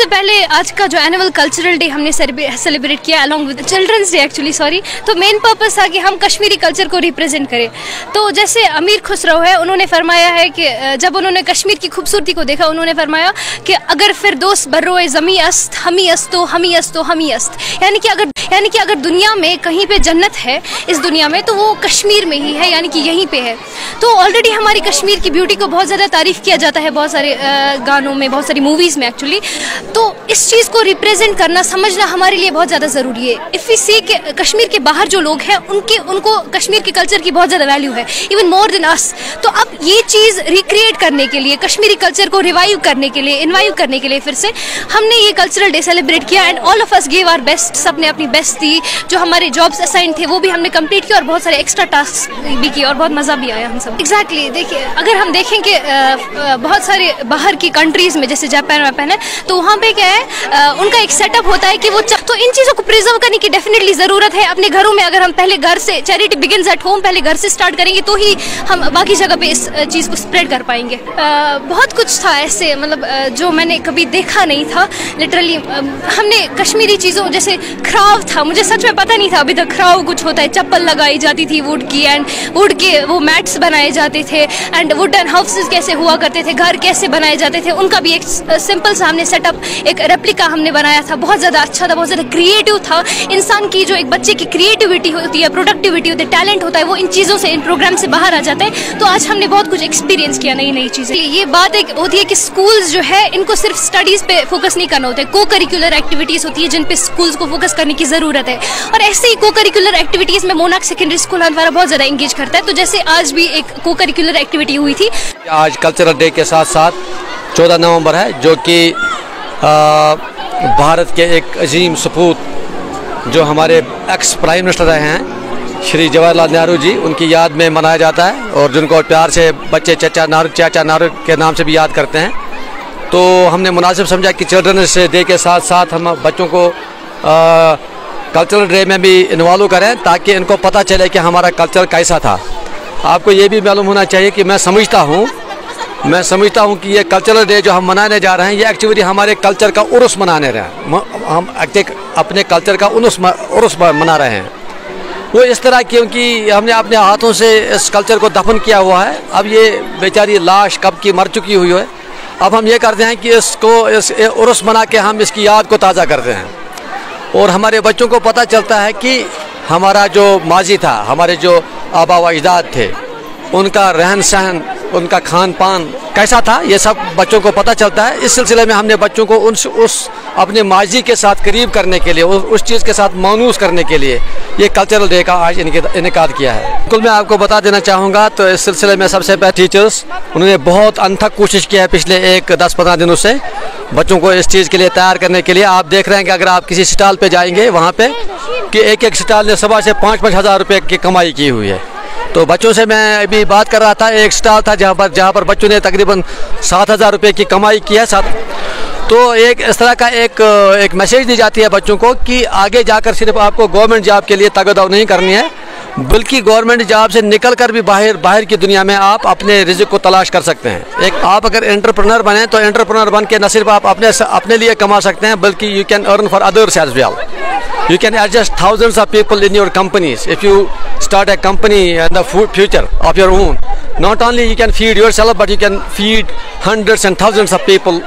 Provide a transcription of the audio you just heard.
सबसे पहले आज का जो एनुअल कल्चरल डे हमने सेलिब्रेट किया along with children's day actually sorry, तो मेन पर्पस था कि हम कश्मीरी कल्चर को रिप्रेजेंट करें। तो जैसे अमीर खुसरो है, उन्होंने फरमाया है कि जब उन्होंने कश्मीर की खूबसूरती को देखा, उन्होंने फरमाया कि अगर फिरदौस बर्रोए ज़मी अस्त हमी अस्तो हमी अस्तो हमी अस्त, यानी कि अगर दुनिया में कहीं पे जन्नत है इस दुनिया में तो वो कश्मीर में ही है, यानी कि यहीं पे है। तो ऑलरेडी हमारी कश्मीर की ब्यूटी को बहुत ज़्यादा तारीफ़ किया जाता है बहुत सारे गानों में, बहुत सारी मूवीज़ में एक्चुअली। तो इस चीज़ को रिप्रेजेंट करना, समझना हमारे लिए बहुत ज़्यादा ज़रूरी है। इफ़ वी सी कि कश्मीर के बाहर जो लोग हैं उनको कश्मीर के कल्चर की बहुत ज़्यादा वैल्यू है, इवन मोर देन अस। तो अब ये चीज़ रिक्रिएट करने के लिए, कश्मीरी कल्चर को रिवाइव करने के लिए, इन्वाइव करने के लिए फिर से हमने ये कल्चरल डे सेलिब्रेट किया and all of us give our best. सबने अपनी बेस्ट दी, जो हमारे जॉब्स असाइन थे वो भी हमने कंप्लीट किया और बहुत सारे एक्स्ट्रा टास्क भी किए और बहुत मज़ा भी आया हम सब। एग्जैक्टली देखिए, अगर हम देखें कि बहुत सारे बाहर की कंट्रीज़ में जैसे जापान वापान है, तो वहाँ पे क्या है, उनका एक सेटअप होता है कि वो तो इन चीज़ों को प्रिजर्व करने की डेफिनेटली ज़रूरत है। अपने घरों में अगर हम पहले घर से, चैरिटी बिगिंस एट होम, पहले घर से स्टार्ट करेंगे तो ही हम बाकी जगह पे इस चीज़ को स्प्रेड कर पाएंगे। बहुत कुछ था ऐसे, मतलब जो मैंने कभी देखा नहीं था लिटरली। हमने कश्मीरी चीज़ों जैसे खराव था, मुझे सच में पता नहीं था अभी तक खराव कुछ होता है। चप्पल लगाई जाती थी वुड की एंड वुड के वो मैट्स बनाए जाते थे एंड वुडन हाउसेस कैसे हुआ करते थे, घर कैसे बनाए जाते थे, उनका भी एक सिंपल सा हमने सेटअप, एक रेप्लिका हमने बनाया था। बहुत ज़्यादा अच्छा था, बहुत ज़्यादा क्रिएटिव था। इंसान की जो एक बच्चे की क्रिएटिविटी होती है, प्रोडक्टिविटी होती है, टैलेंट होता है, वो इन चीज़ों से, इन प्रोग्राम से बाहर आ जाते हैं। तो आज हमने बहुत कुछ एक्सपीरियंस किया, नई नई चीज़ें। ये बात एक होती है कि स्कूल्स जो है इनको सिर्फ स्टडीज़ पे फोकस नहीं करना होता है, को करिकुलर एक्टिविटीज़ होती है जिन पे स्कूल्स को फोकस करने की ज़रूरत है। और ऐसे ही को करिकुलर एक्टिविटीज़ में मोनाक सेकेंडरी स्कूल हमारा बहुत ज़्यादा एंगेज करता है। तो जैसे आज भी एक को करिकुलर एक्टिविटी हुई थी। आज कल्चरल डे के साथ साथ 14 नवंबर है, जो कि भारत के एक अजीम सपूत जो हमारे एक्स प्राइम मिनिस्टर रहे हैं श्री जवाहरलाल नेहरू जी, उनकी याद में मनाया जाता है और जिनको प्यार से बच्चे चाचा नारू के नाम से भी याद करते हैं। तो हमने मुनासिब समझा कि चिल्ड्रंस डे के साथ साथ हम बच्चों को कल्चरल डे में भी इन्वॉल्व करें, ताकि इनको पता चले कि हमारा कल्चर कैसा था। आपको ये भी मालूम होना चाहिए कि मैं समझता हूँ कि ये कल्चरल डे जो हम मनाने जा रहे हैं, ये एक्चुअली हमारे कल्चर का उर्स मनाने रहे हैं। हम अपने कल्चर का उर्स मना रहे हैं। वो इस तरह क्योंकि हमने अपने हाथों से इस कल्चर को दफन किया हुआ है। अब ये बेचारी लाश कब की मर चुकी हुई है। अब हम ये करते हैं कि इसको इस उर्स मना के हम इसकी याद को ताज़ा करते हैं और हमारे बच्चों को पता चलता है कि हमारा जो माजी था, हमारे जो आबा व अजदाद थे, उनका रहन सहन, उनका खान पान कैसा था, ये सब बच्चों को पता चलता है। इस सिलसिले में हमने बच्चों को उस अपने माजी के साथ करीब करने के लिए, उस चीज़ के साथ मानूस करने के लिए ये कल्चरल डे का आज इनेकाद किया है। बिल्कुल, मैं आपको बता देना चाहूँगा, तो इस सिलसिले में सबसे पहले टीचर्स, उन्होंने बहुत अनथक कोशिश किया है पिछले 10-15 दिनों से बच्चों को इस चीज़ के लिए तैयार करने के लिए। आप देख रहे हैं कि अगर आप किसी स्टॉल पे जाएंगे, वहाँ पे कि एक स्टॉल ने सुबह से 5-5 हज़ार रुपये की कमाई की हुई है। तो बच्चों से मैं अभी बात कर रहा था, एक स्टॉल था जहाँ पर बच्चों ने तकरीबन 7,000 रुपये की कमाई की है। तो एक इस तरह का एक मैसेज दी जाती है बच्चों को कि आगे जाकर सिर्फ आपको गवर्नमेंट जॉब के लिए तगदाव नहीं करनी है, बल्कि गवर्नमेंट जॉब से निकलकर भी बाहर की दुनिया में आप अपने रिज़्क़ को तलाश कर सकते हैं। आप अगर एंटरप्रेन्योर बने तो एंटरप्रेन्योर बन के न सिर्फ आप अपने लिए कमा सकते हैं, बल्कि you can earn for others as well. You can adjust thousands of people in your companies. If you start a company in the future of your own, not only you can feed yourself, but you can feed hundreds and thousands of people.